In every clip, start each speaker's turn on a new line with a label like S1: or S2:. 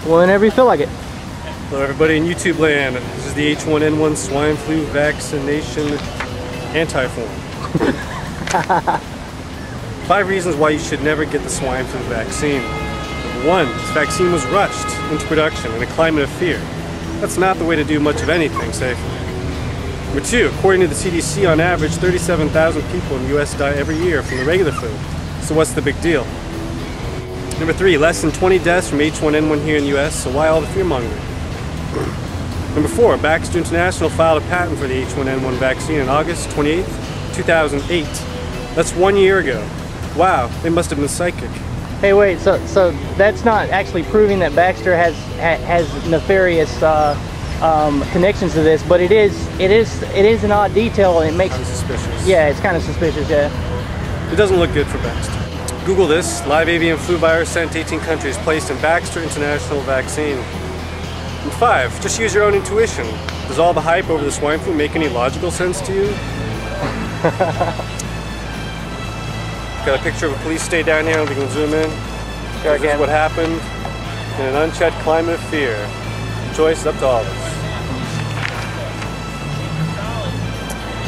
S1: Whenever you feel like it.
S2: Hello everybody in YouTube land. This is the H1N1 swine flu vaccination anti-form. 5 reasons why you should never get the swine flu vaccine. Number 1, this vaccine was rushed into production in a climate of fear. That's not the way to do much of anything safely. Number 2, according to the CDC, on average 37,000 people in the US die every year from the regular flu. So what's the big deal? Number 3, less than 20 deaths from H1N1 here in the US, so why all the fear-mongering? Number 4, Baxter International filed a patent for the H1N1 vaccine on August 28, 2008. That's 1 year ago. Wow, they must have been psychic.
S1: Hey, wait. So that's not actually proving that Baxter has nefarious connections to this, but it is an odd detail, and it makes
S2: Kind of suspicious.
S1: Yeah, it's kind of suspicious. Yeah.
S2: It doesn't look good for Baxter. Google this: live avian flu virus sent to 18 countries, placed in Baxter International vaccine. And 5, just use your own intuition. Does all the hype over the swine flu make any logical sense to you? Got a picture of a police state down here, we can zoom in.
S1: Sure,
S2: this is what happened in an unchecked climate of fear. The choice is up to all of us.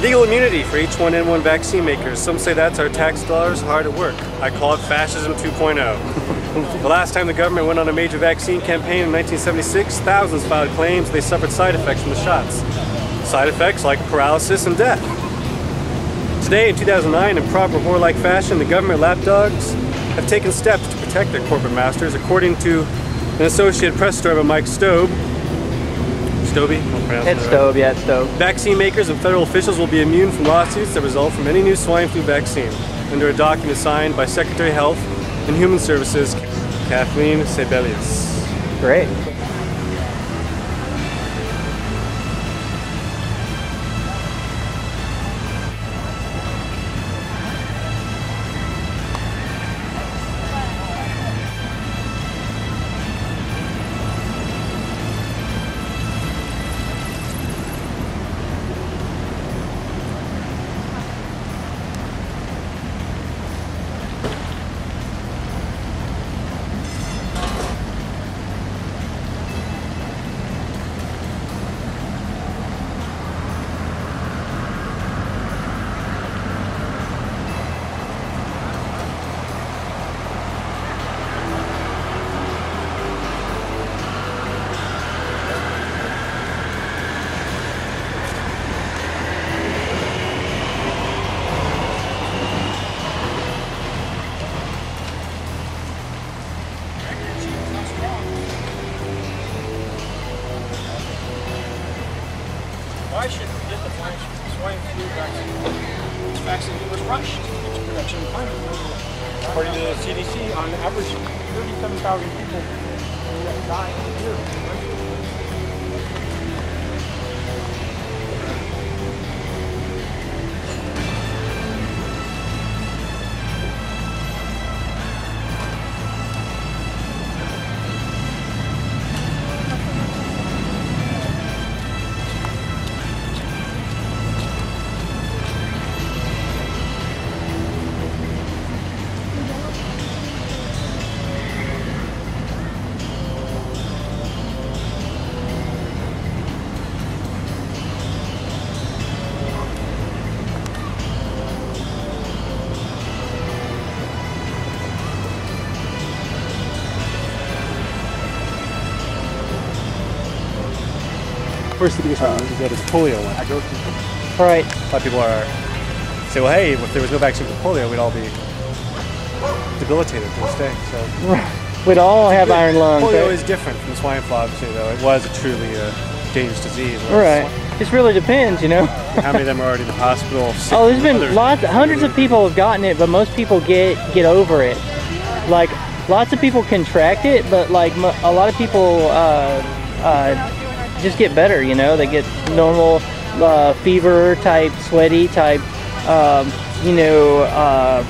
S2: Legal immunity for H1N1 vaccine makers. Some say that's our tax dollars hard at work. I call it fascism 2.0. The last time the government went on a major vaccine campaign in 1976, thousands filed claims they suffered side effects from the shots. Side effects like paralysis and death. Today, in 2009, in proper war-like fashion, the government lapdogs have taken steps to protect their corporate masters, according to an Associated Press story by Mike Stobe. Stobe?
S1: It's Stobe, yeah, it's Stobe.
S2: Vaccine makers and federal officials will be immune from lawsuits that result from any new swine flu vaccine, under a document signed by Secretary of Health and Human Services, Kathleen Sebelius.
S1: Great.
S3: Why should we get the swine flu vaccine? This vaccine was rushed into production in climate. According to the CDC, on average, 37,000 people die a year.
S2: First thing is that it's polio one. I go to.
S1: Right.
S2: A lot of people say, well, hey, if there was no vaccine for polio, we'd all be debilitated to this day. So
S1: we'd all have iron lungs.
S2: Polio
S1: right?
S2: is different from swine flu, obviously, though. It was a truly dangerous disease.
S1: Right. It really depends, you know.
S2: How many of them are already in the hospital?
S1: Oh, there's been hundreds of people have gotten it, but most people get over it. Like, lots of people contract it, but like a lot of people just get better, you know. They get normal fever type, sweaty type,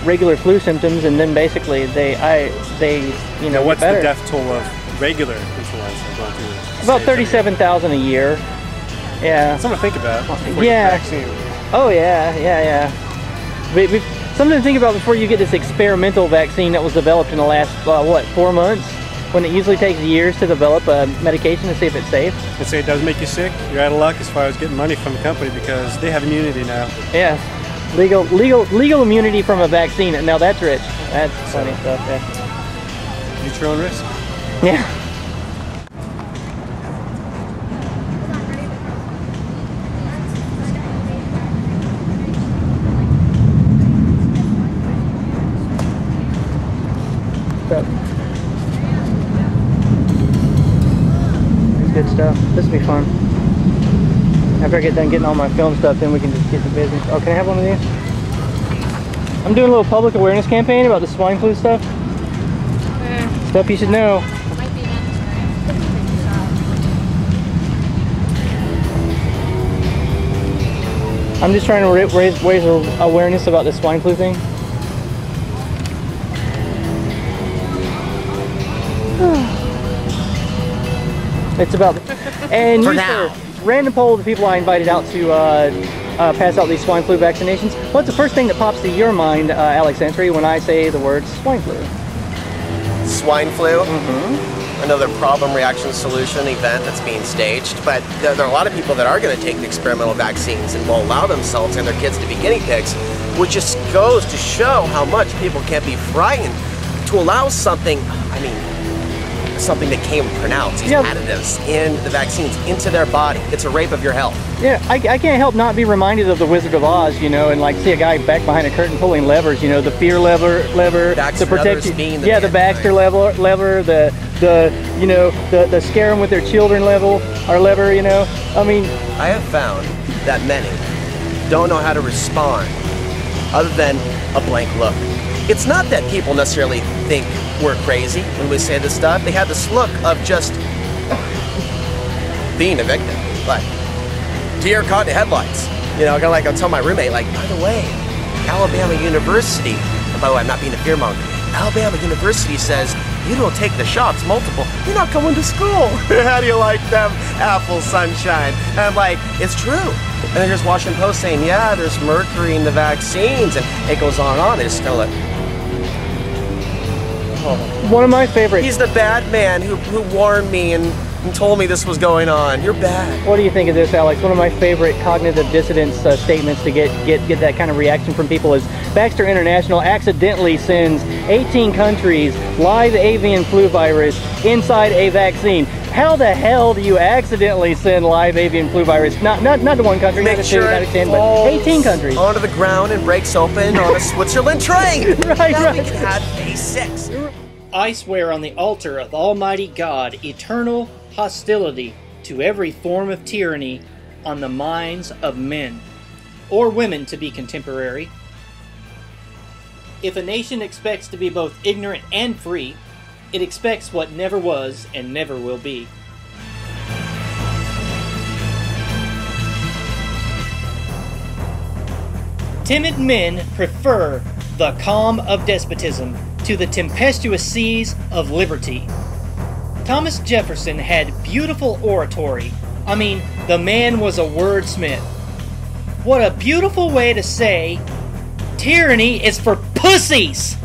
S1: regular flu symptoms, and then basically they
S2: Now, what's
S1: get better.
S2: the death toll of regular influenza going through?
S1: About 37,000 a year. Yeah.
S2: Something to think about.
S1: Yeah.
S2: Vaccine.
S1: Oh yeah. Something to think about before you get this experimental vaccine that was developed in the last 4 months. when it usually takes years to develop a medication to see if it's safe.
S2: They say it does make you sick. You're out of luck as far as getting money from the company because they have immunity now.
S1: Yeah, legal immunity from a vaccine. Now that's rich. That's funny stuff. Yeah.
S2: At your own risk.
S1: Yeah. It's good stuff. This will be fun. After I get done getting all my film stuff, then we can just get to business. Oh, can I have one of these? I'm doing a little public awareness campaign about the swine flu stuff. Stuff you should know. I'm just trying to raise awareness about the swine flu thing. It's about, and
S4: For
S1: you,
S4: now.
S1: sir, random poll of the people I invited out to pass out these swine flu vaccinations. What's the first thing that pops to your mind, Alex Entry, when I say the word swine flu?
S4: Swine flu? Mm-hmm. Another problem, reaction, solution event that's being staged. But there are a lot of people that are going to take the experimental vaccines and will allow themselves and their kids to be guinea pigs, which just goes to show how much people can be frightened to allow something, something that came pronounced, these additives in the vaccines into their body. It's a rape of your health.
S1: Yeah, I can't help not be reminded of the Wizard of Oz, you know, and like see a guy back behind a curtain pulling levers, you know, the fear lever,
S4: Baxter
S1: to protect you.
S4: being the
S1: Yeah, the Baxter lever, the you know, the scare them with their children lever, you know. I mean,
S4: I have found that many don't know how to respond other than a blank look. It's not that people necessarily think we're crazy when we say this stuff. They have this look of just being a victim. Like, deer caught in headlights. You know, kind of like I'll tell my roommate, like, by the way, Alabama University, and by the way, I'm not being a fearmonger, Alabama University says, you don't take the shots multiple, you're not coming to school. How do you like them apple sunshine? And I'm like, it's true. And then here's Washington Post saying, yeah, there's mercury in the vaccines, and it goes on and on. They just kind of like, oh.
S1: One of my favorites.
S4: He's the bad man who warned me and told me this was going on. You're bad.
S1: What do you think of this, Alex? One of my favorite cognitive dissonance statements to get that kind of reaction from people is Baxter International accidentally sends 18 countries live avian flu virus inside a vaccine. How the hell do you accidentally send live avian flu virus? Not to one country, not to two, not to 10, but 18 countries.
S4: Onto the ground and breaks open on a Switzerland train.
S1: Right.
S4: We can have phase 6.
S5: I swear on the altar of Almighty God, eternal hostility to every form of tyranny on the minds of men, or women to be contemporary. If a nation expects to be both ignorant and free, it expects what never was and never will be. Timid men prefer the calm of despotism to the tempestuous seas of liberty. Thomas Jefferson had beautiful oratory. I mean, the man was a wordsmith. What a beautiful way to say, tyranny is for pussies!